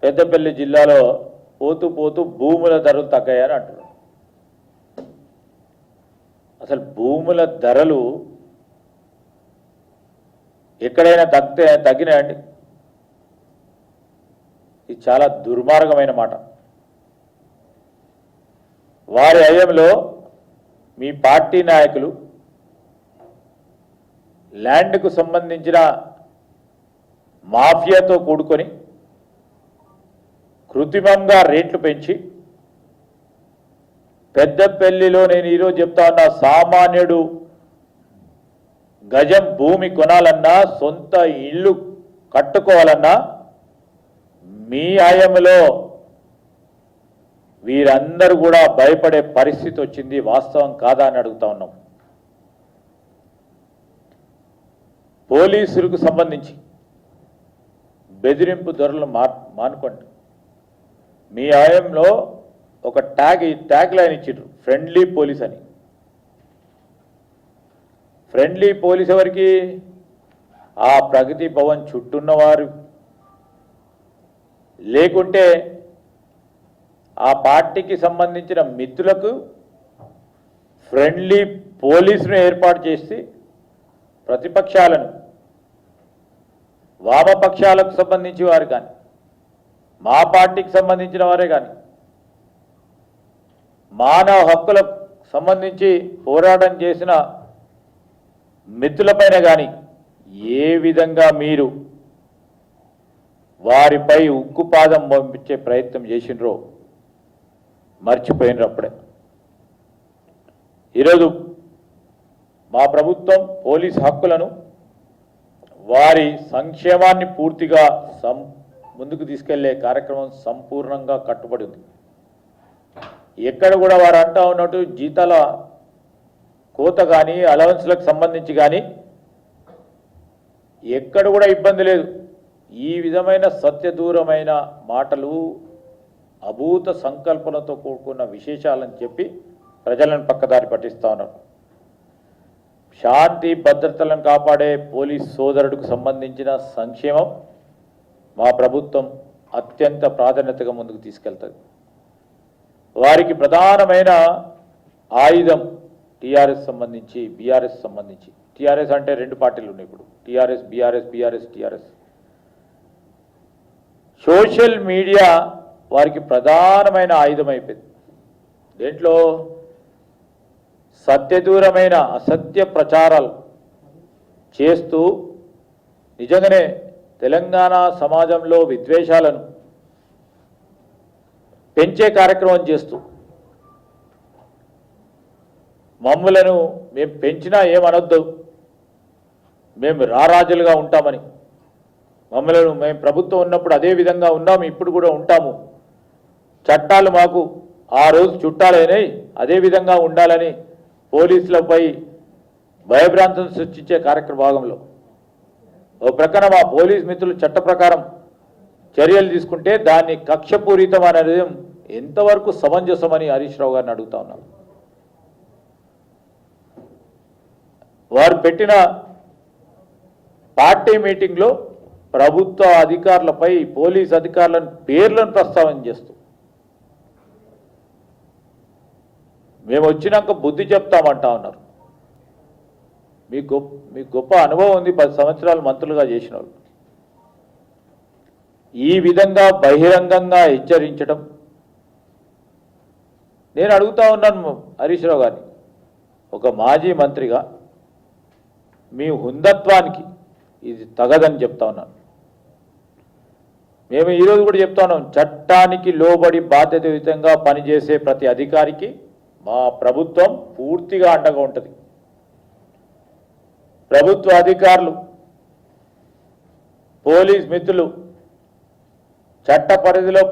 పెద్దపల్లి జిల్లాలో పోతూ పోతూ భూముల ధరలు తగ్గాయని అంటున్నారు. అసలు భూముల ధరలు ఎక్కడైనా తగ్గినాయండి? ఇది చాలా దుర్మార్గమైన మాట. వారి హయాంలో మీ పార్టీ నాయకులు ల్యాండ్కు సంబంధించిన మాఫియాతో కూడుకొని కృత్రిమంగా రేట్లు పెంచి పెద్దపల్లిలో నేను ఈరోజు చెప్తా ఉన్నా, సామాన్యుడు గజం భూమి కొనాలన్నా, సొంత ఇల్లు కట్టుకోవాలన్నా మీ హయాంలో వీరందరూ కూడా భయపడే పరిస్థితి వచ్చింది. వాస్తవం కాదా అని అడుగుతా ఉన్నాం. పోలీసులకు సంబంధించి బెదిరింపు ధరలు మానుకోండి. మీ హయాంలో ఒక ట్యాగ్ లైన్ ఇచ్చారు, ఫ్రెండ్లీ పోలీస్ అని. ఫ్రెండ్లీ పోలీస్ ఎవరికి? ఆ ప్రగతి భవన్ చుట్టూన్నవారు, లేకుంటే ఆ పార్టీకి సంబంధించిన మిత్రులకు ఫ్రెండ్లీ పోలీసును ఏర్పాటు చేసి ప్రతిపక్షాలను, వామపక్షాలకు సంబంధించి వారు కానీ, మా పార్టీకి సంబంధించిన వారే కానీ, మానవ హక్కులకు సంబంధించి పోరాటం చేసిన మిత్రులపైన కానీ ఏ విధంగా మీరు వారిపై ఉక్కుపాదం పంపించే ప్రయత్నం చేసినరో మర్చిపోయినరు. అప్పుడే ఈరోజు మా ప్రభుత్వం పోలీస్ హక్కులను, వారి సంక్షేమాన్ని పూర్తిగా ముందుకు తీసుకెళ్లే కార్యక్రమం సంపూర్ణంగా కట్టుబడి ఉంది. ఎక్కడ కూడా వారు అంటా ఉన్నట్టు జీతాల కోత కానీ, అలవెన్స్లకు సంబంధించి కానీ ఎక్కడ కూడా ఇబ్బంది లేదు. ఈ విధమైన సత్యదూరమైన మాటలు, అభూత సంకల్పనతో కూడుకున్న విశేషాలని చెప్పి ప్రజలను పక్కదారి పట్టిస్తా ఉన్నారు. శాంతి భద్రతలను కాపాడే పోలీస్ సోదరుడికి సంబంధించిన సంక్షేమం మా ప్రభుత్వం అత్యంత ప్రాధాన్యతగా ముందుకు తీసుకెళ్తుంది. వారికి ప్రధానమైన ఆయుధం టీఆర్ఎస్ సంబంధించి, బీఆర్ఎస్ సంబంధించి. టీఆర్ఎస్ అంటే రెండు పార్టీలు ఉన్నాయి ఇప్పుడు, TRS BRS, BRS TRS. Social media వారికి ప్రధానమైన ఆయుధం అయిపోయింది. దేంట్లో సత్యదూరమైన అసత్య ప్రచారాలు చేస్తూ నిజంగానే తెలంగాణ సమాజంలో విద్వేషాలను పెంచే కార్యక్రమం చేస్తూ, మమ్ములను మేము పెంచినా ఏమనొద్దు, మేము రారాజులుగా ఉంటామని, మమ్మలను మేము ప్రభుత్వం ఉన్నప్పుడు అదే విధంగా ఉన్నాము, ఇప్పుడు కూడా ఉంటాము, చట్టాలు మాకు ఆ రోజు చుట్టాలైనాయి, అదే విధంగా ఉండాలని పోలీసులపై భయభ్రాంతం సృష్టించే కార్యక్రమ భాగంలో ఒక ప్రకారం మా పోలీస్ మిత్రులు చట్ట ప్రకారం చర్యలు తీసుకుంటే దాన్ని కక్షపూరితం అనేది ఎంతవరకు సమంజసమని హరీష్ రావు గారిని అడుగుతా ఉన్నాను. వారు పెట్టిన పార్టీ మీటింగ్లో ప్రభుత్వ అధికారులపై, పోలీస్ అధికారులను పేర్లను ప్రస్తావన చేస్తూ, మేము వచ్చినాక బుద్ధి చెప్తామంటా ఉన్నారు. మీకు గొప్ప అనుభవం ఉంది, 10 సంవత్సరాలు మంత్రులుగా చేసిన వాళ్ళు. ఈ విధంగా బహిరంగంగా హెచ్చరించడం, నేను అడుగుతా ఉన్నాను హరీష్ రావు గారిని, ఒక మాజీ మంత్రిగా మీ హుందత్వానికి ఇది తగదని చెప్తా ఉన్నాను. మేము ఈరోజు కూడా చెప్తా ఉన్నాం, చట్టానికి లోబడి బాధ్యతాయుతంగా పనిచేసే ప్రతి అధికారికి మా ప్రభుత్వం పూర్తిగా అండగా ఉంటుంది. ప్రభుత్వ అధికారులు, పోలీస్ మిత్రులు చట్ట పరిధిలో